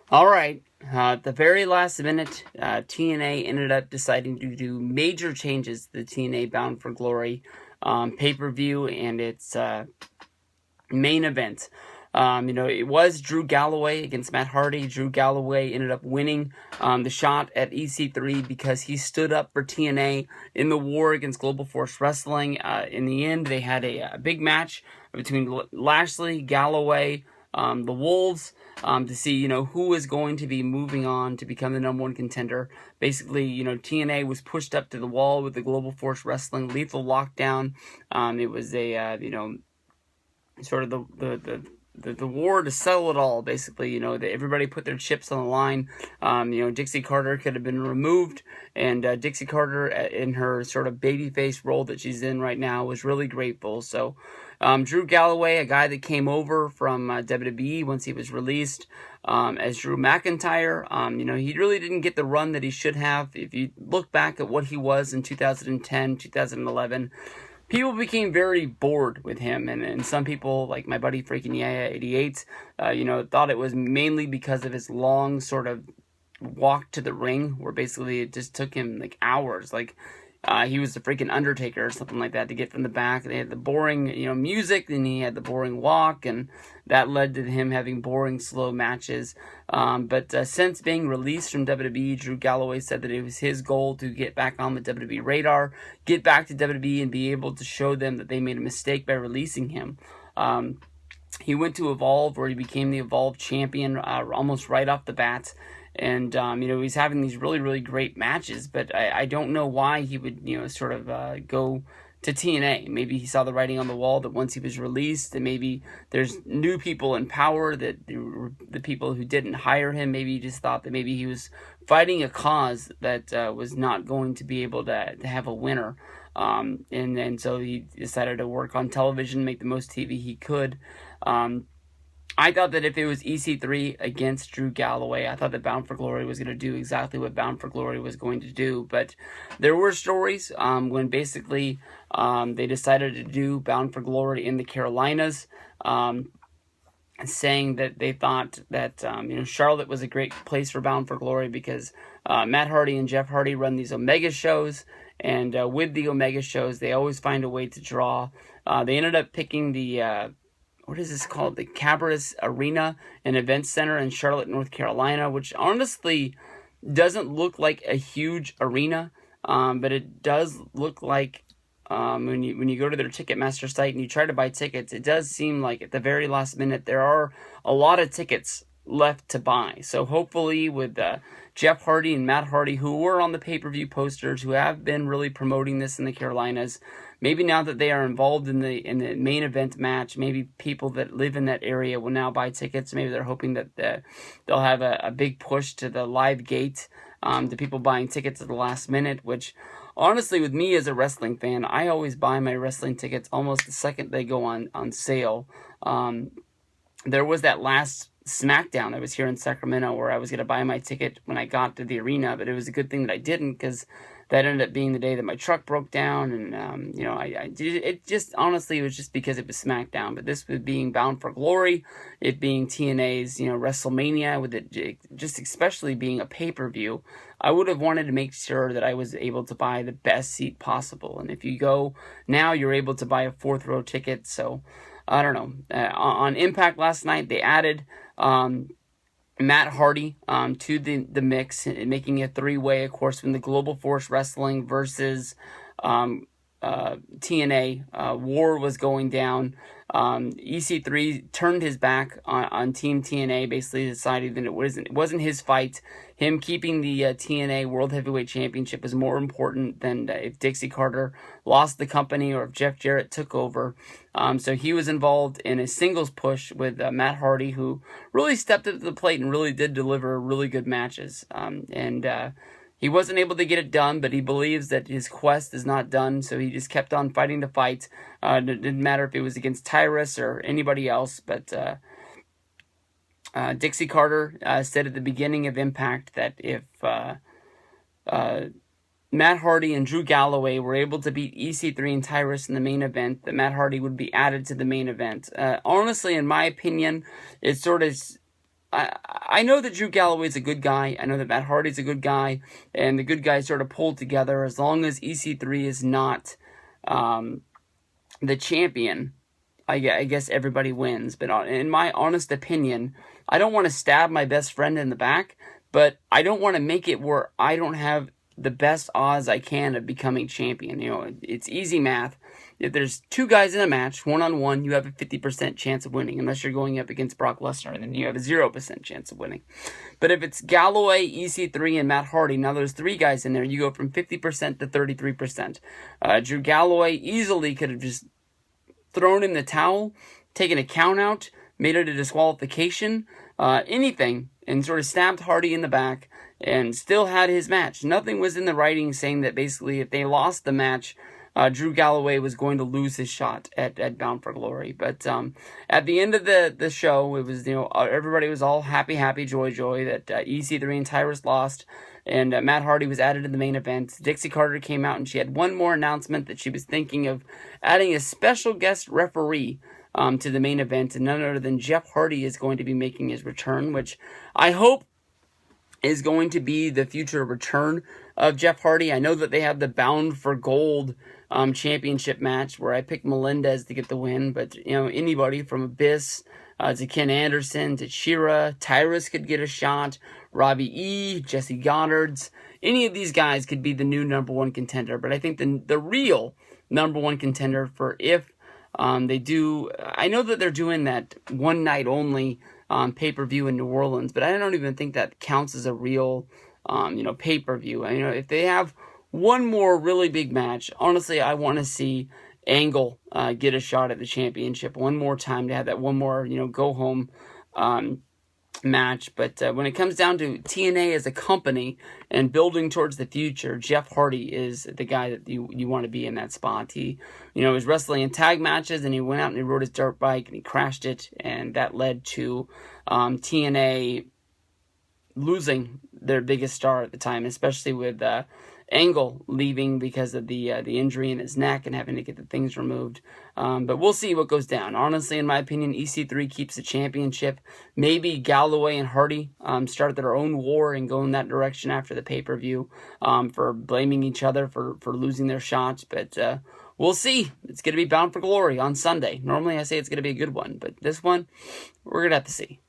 All right. At the very last minute, TNA ended up deciding to do major changes to the TNA Bound for Glory pay-per-view and its main event. It was Drew Galloway against Matt Hardy. Drew Galloway ended up winning the shot at EC3 because he stood up for TNA in the war against Global Force Wrestling. In the end, they had a big match between Lashley, Galloway, the Wolves, to see, who is going to be moving on to become the number one contender. Basically, TNA was pushed up to the wall with the Global Force Wrestling Lethal Lockdown. It was sort of the war to settle it all, basically. Everybody put their chips on the line. Dixie Carter could have been removed, and Dixie Carter, in her sort of babyface role that she's in right now, was really grateful. So Drew Galloway, a guy that came over from WWE once he was released, as Drew McIntyre, he really didn't get the run that he should have. If you look back at what he was in 2010, 2011, people became very bored with him, and some people, like my buddy freaking Yeah88, thought it was mainly because of his long sort of walk to the ring, where basically it just took him like hours. He was the freaking Undertaker or something like that to get from the back. They had the boring, music, and he had the boring walk, and that led to him having boring, slow matches. But since being released from WWE, Drew Galloway said that it was his goal to get back on the WWE radar, get back to WWE, and be able to show them that they made a mistake by releasing him. He went to Evolve, where he became the Evolve champion almost right off the bat. And, he's having these really, really great matches, but I don't know why he would, sort of go to TNA. Maybe he saw the writing on the wall that once he was released, that maybe there's new people in power, that the people who didn't hire him, maybe he just thought that maybe he was fighting a cause that was not going to be able to have a winner. And so he decided to work on television, make the most TV he could. I thought that if it was EC3 against Drew Galloway, I thought that Bound for Glory was going to do exactly what Bound for Glory was going to do. But there were stories when basically they decided to do Bound for Glory in the Carolinas, saying that they thought that Charlotte was a great place for Bound for Glory because Matt Hardy and Jeff Hardy run these Omega shows, and with the Omega shows, they always find a way to draw. They ended up picking the what is this called? The Cabras Arena and Event Center in Charlotte, North Carolina, which honestly doesn't look like a huge arena, but it does look like when you go to their Ticketmaster site and you try to buy tickets, it does seem like at the very last minute there are a lot of tickets left to buy. So hopefully with Jeff Hardy and Matt Hardy, who were on the pay-per-view posters, who have been really promoting this in the Carolinas, maybe now that they are involved in the main event match, maybe people that live in that area will now buy tickets. Maybe they're hoping that they'll have a big push to the live gate, to people buying tickets at the last minute, which honestly, with me as a wrestling fan, I always buy my wrestling tickets almost the second they go on sale. There was that last SmackDown I was here in Sacramento where I was going to buy my ticket when I got to the arena, but it was a good thing that I didn't, because that ended up being the day that my truck broke down, and it just honestly, it was just because it was SmackDown. But this was being Bound for Glory, it being TNA's WrestleMania, with it just especially being a pay-per-view, I would have wanted to make sure that I was able to buy the best seat possible. And if you go now, you're able to buy a fourth row ticket. So I don't know. On Impact last night, they added Matt Hardy to the mix, making a three-way, of course, from the Global Force Wrestling versus TNA. War was going down. EC3 turned his back on Team TNA, basically decided that it wasn't his fight. Him keeping the TNA World Heavyweight Championship was more important than if Dixie Carter lost the company or if Jeff Jarrett took over. So he was involved in a singles push with Matt Hardy, who really stepped up to the plate and really did deliver really good matches. He wasn't able to get it done, but he believes that his quest is not done, so he just kept on fighting the fight. It didn't matter if it was against Tyrus or anybody else, but Dixie Carter said at the beginning of Impact that if Matt Hardy and Drew Galloway were able to beat EC3 and Tyrus in the main event, that Matt Hardy would be added to the main event. Honestly, in my opinion, it sort of I know that Drew Galloway's a good guy. I know that Matt Hardy's a good guy, and the good guys sort of pulled together. As long as EC3 is not the champion, I guess everybody wins. But in my honest opinion, I don't want to stab my best friend in the back, but I don't want to make it where I don't have the best odds I can of becoming champion. You know, it's easy math. If there's two guys in a match, one-on-one, you have a 50% chance of winning, unless you're going up against Brock Lesnar, and then you have a 0% chance of winning. But if it's Galloway, EC3, and Matt Hardy, now there's three guys in there, you go from 50% to 33%. Drew Galloway easily could have just thrown in the towel, taken a count out, made it a disqualification, anything, and sort of stabbed Hardy in the back, and still had his match. Nothing was in the writing saying that basically if they lost the match, Drew Galloway was going to lose his shot at Bound for Glory. But at the end of the show, it was, you know, everybody was all happy, joy that EC3 and Tyrus lost, and Matt Hardy was added to the main event. Dixie Carter came out, and she had one more announcement that she was thinking of adding a special guest referee to the main event, and none other than Jeff Hardy is going to be making his return, which I hope is going to be the future return of Jeff Hardy. I know that they have the Bound for Gold championship match where I picked Melendez to get the win, but you know, anybody from Abyss to Ken Anderson to Shira, Tyrus could get a shot, Robbie E, Jesse Goddard's, any of these guys could be the new number one contender. But I think the real number one contender for if they do, I know that they're doing that one night only pay-per-view in New Orleans, but I don't even think that counts as a real pay-per-view. You know, if they have one more really big match, honestly, I want to see Angle get a shot at the championship one more time, to have that one more, go home match. But when it comes down to TNA as a company and building towards the future, Jeff Hardy is the guy that you want to be in that spot. He, was wrestling in tag matches, and he went out and he rode his dirt bike and he crashed it, and that led to TNA losing their biggest star at the time, especially with Angle leaving because of the injury in his neck and having to get the things removed. But we'll see what goes down. Honestly, in my opinion, EC3 keeps the championship. Maybe Galloway and Hardy start their own war and go in that direction after the pay-per-view for blaming each other for losing their shots. But we'll see. It's going to be Bound for Glory on Sunday. Normally I say it's going to be a good one, but this one, we're going to have to see.